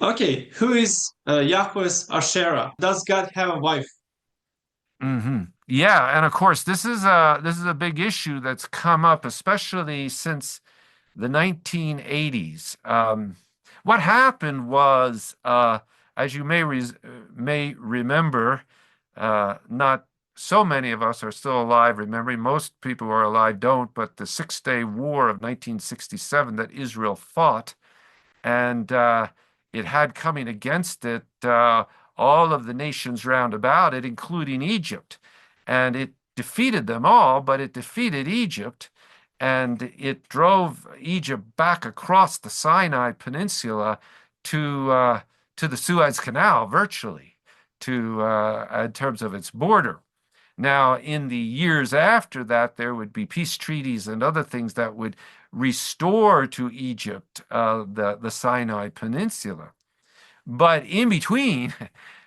Okay, who is Yahweh's Asherah? Does God have a wife? Yeah, and of course, this is a big issue that's come up, especially since the 1980s. What happened was, as you may remember, not so many of us are still alive remembering. Most people who are alive don't, but the Six-Day War of 1967 that Israel fought, and it had coming against it all of the nations round about it, including Egypt. And it defeated them all, but it defeated Egypt, and it drove Egypt back across the Sinai Peninsula to uh, to the Suez Canal, virtually, to in terms of its border. Now, in the years after that, there would be peace treaties and other things that would restore to Egypt the Sinai Peninsula. But in between,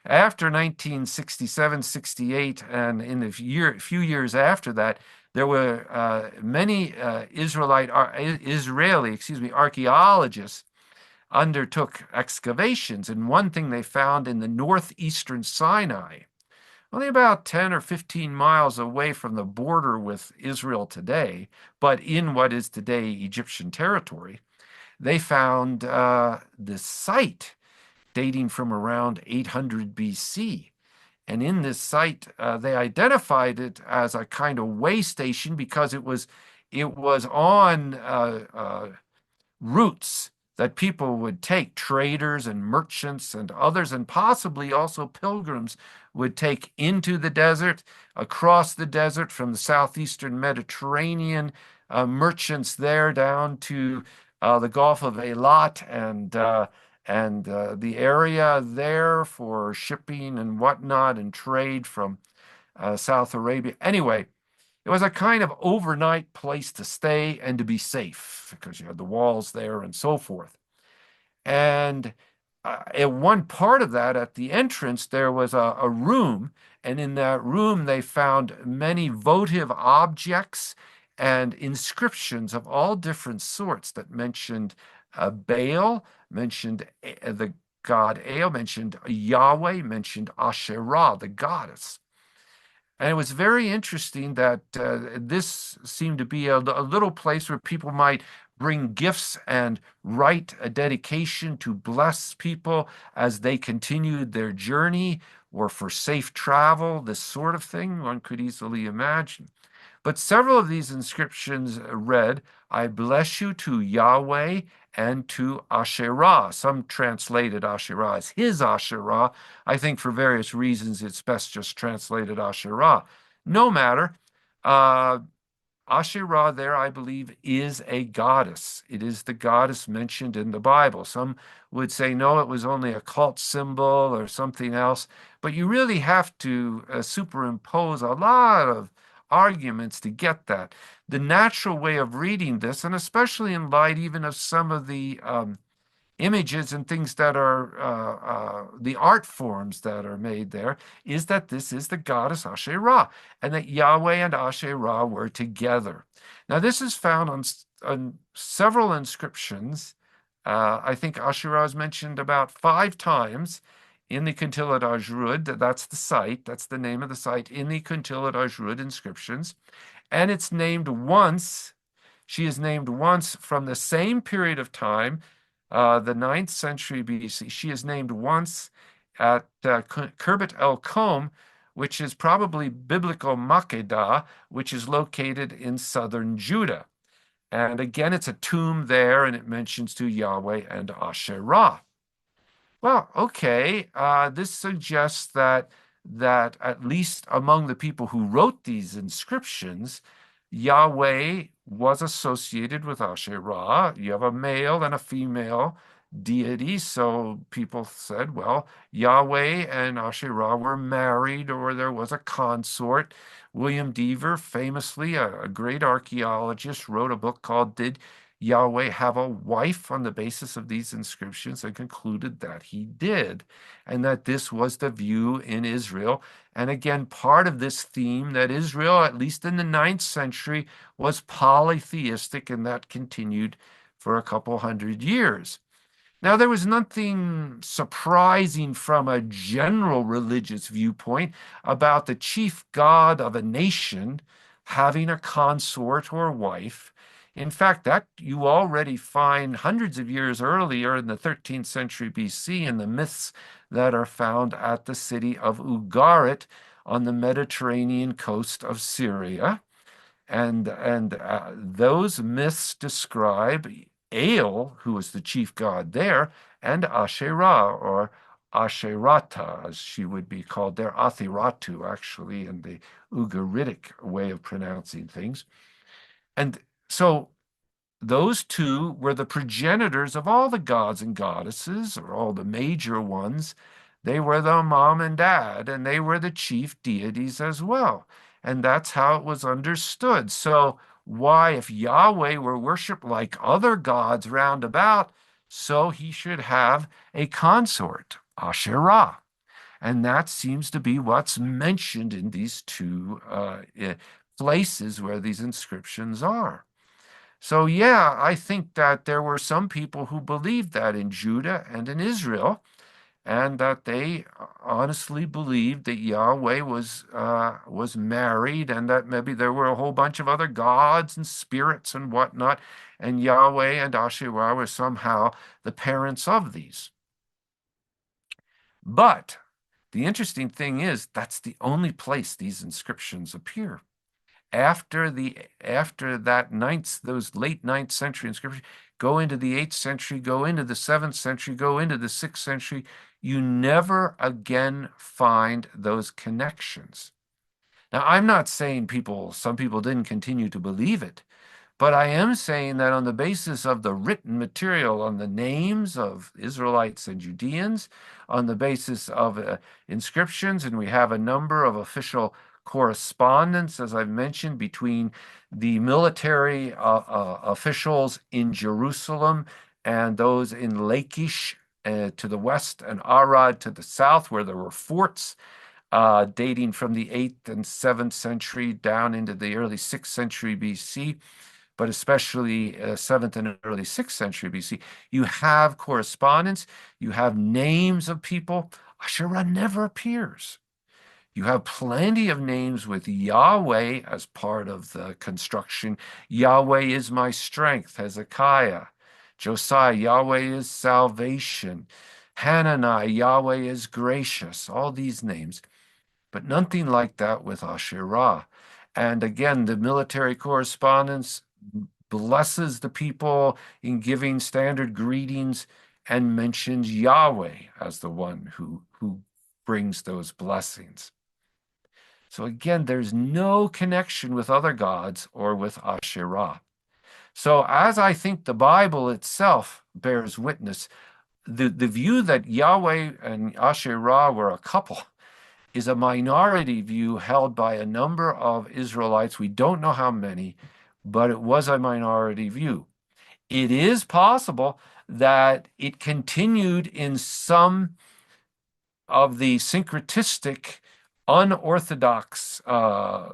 after 1967, 68, and in the few years after that, there were many Israeli archaeologists undertook excavations. And one thing they found in the northeastern Sinai, only about 10 or 15 miles away from the border with Israel today, but in what is today Egyptian territory, they found this site dating from around 800 BC. And in this site, they identified it as a kind of way station because it was on routes that people would take, traders and merchants and others, and possibly also pilgrims would take into the desert, across the desert from the southeastern Mediterranean, merchants there down to the Gulf of Eilat and the area there for shipping and whatnot and trade from South Arabia. Anyway, it was a kind of overnight place to stay and to be safe because you had the walls there and so forth. And at one part of that, at the entrance, there was a room. And in that room, they found many votive objects and inscriptions of all different sorts that mentioned Baal, mentioned the god El, mentioned Yahweh, mentioned Asherah, the goddess. And it was very interesting that this seemed to be a little place where people might bring gifts and write a dedication to bless people as they continued their journey or for safe travel, this sort of thing one could easily imagine. But several of these inscriptions read, I bless you to Yahweh and to Asherah. Some translated Asherah as his Asherah. I think for various reasons it's best just translated Asherah. No matter. Uh, Asherah there, I believe, is a goddess. It is the goddess mentioned in the Bible. Some would say, no, it was only a cult symbol or something else. But you really have to superimpose a lot of arguments to get that. The natural way of reading this, and especially in light even of some of the images and things that are the art forms that are made there, is that this is the goddess Asherah, and that Yahweh and Asherah were together. Now, this is found on several inscriptions. I think Asherah is mentioned about 5 times in the Quintilet Ajrud. That's the site, that's the name of the site in the Quintilet Ajrud inscriptions. And it's named once, she is named once from the same period of time, the 9th century BC. She is named once at Khirbet el Kom, which is probably biblical Makkedah, which is located in southern Judah. And again, it's a tomb there, and it mentions to Yahweh and Asherah. Well, okay, this suggests that at least among the people who wrote these inscriptions, Yahweh was associated with Asherah. You have a male and a female deity, so people said, well, Yahweh and Asherah were married, or there was a consort. William Dever, famously a great archaeologist, wrote a book called Did Yahweh have a wife on the basis of these inscriptions, and concluded that he did, and that this was the view in Israel. And again, part of this theme that Israel, at least in the 9th century, was polytheistic, and that continued for a couple hundred years. Now, there was nothing surprising from a general religious viewpoint about the chief god of a nation having a consort or wife. In fact, that you already find hundreds of years earlier in the 13th century BC in the myths that are found at the city of Ugarit on the Mediterranean coast of Syria. And those myths describe El, who is the chief god there, and Asherah, or Asherata, as she would be called there, Athiratu, actually, in the Ugaritic way of pronouncing things. And so those two were the progenitors of all the gods and goddesses, or all the major ones. They were the mom and dad, and they were the chief deities as well. And that's how it was understood. So why, if Yahweh were worshipped like other gods round about, so he should have a consort, Asherah. And that seems to be what's mentioned in these two places where these inscriptions are. So, yeah, I think that there were some people who believed that in Judah and in Israel, and that they honestly believed that Yahweh was married, and that maybe there were a whole bunch of other gods and spirits and whatnot, and Yahweh and Asherah were somehow the parents of these. But the interesting thing is that's the only place these inscriptions appear. After that those late 9th century inscriptions, go into the 8th century, go into the 7th century, go into the 6th century, you never again find those connections. Now, I'm not saying some people didn't continue to believe it, but I am saying that on the basis of the written material, on the names of Israelites and Judeans, on the basis of inscriptions, and we have a number of official correspondence, as I've mentioned, between the military officials in Jerusalem and those in Lachish to the west and Arad to the south, where there were forts dating from the 8th and 7th century down into the early 6th century BC, but especially 7th and early 6th century BC. You have correspondence, you have names of people. Asherah never appears. You have plenty of names with Yahweh as part of the construction. Yahweh is my strength, Hezekiah. Josiah, Yahweh is salvation. Hanani, Yahweh is gracious. All these names, but nothing like that with Asherah. And again, the military correspondence blesses the people in giving standard greetings and mentions Yahweh as the one who brings those blessings. So again, there's no connection with other gods or with Asherah. So as I think the Bible itself bears witness, the view that Yahweh and Asherah were a couple is a minority view held by a number of Israelites. We don't know how many, but it was a minority view. It is possible that it continued in some of the syncretistic, unorthodox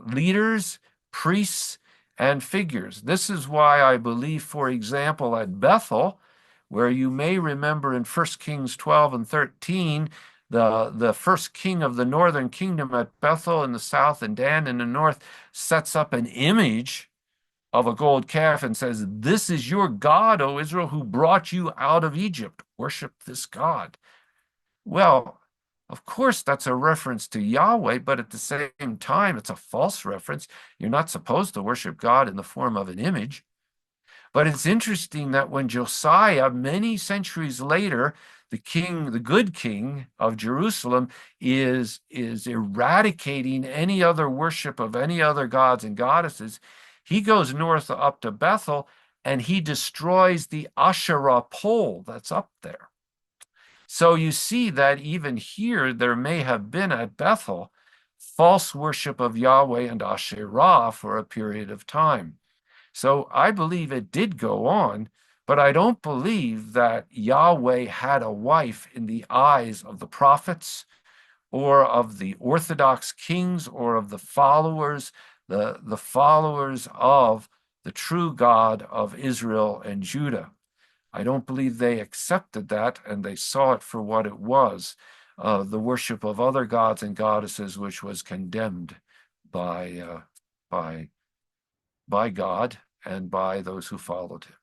leaders, priests, and figures. This is why I believe, for example, at Bethel, where you may remember in 1 Kings 12 and 13, the first king of the northern kingdom at Bethel in the south and Dan in the north sets up an image of a gold calf and says, "This is your God, O Israel, who brought you out of Egypt. Worship this God." Well, of course, that's a reference to Yahweh, but at the same time, it's a false reference. You're not supposed to worship God in the form of an image. But it's interesting that when Josiah, many centuries later, the good king of Jerusalem, is eradicating any other worship of any other gods and goddesses, he goes north up to Bethel and he destroys the Asherah pole that's up there. So you see that even here, there may have been at Bethel false worship of Yahweh and Asherah for a period of time. So I believe it did go on, but I don't believe that Yahweh had a wife in the eyes of the prophets or of the Orthodox kings or of the followers, the followers of the true God of Israel and Judah. I don't believe they accepted that, and they saw it for what it was, the worship of other gods and goddesses, which was condemned by God and by those who followed him.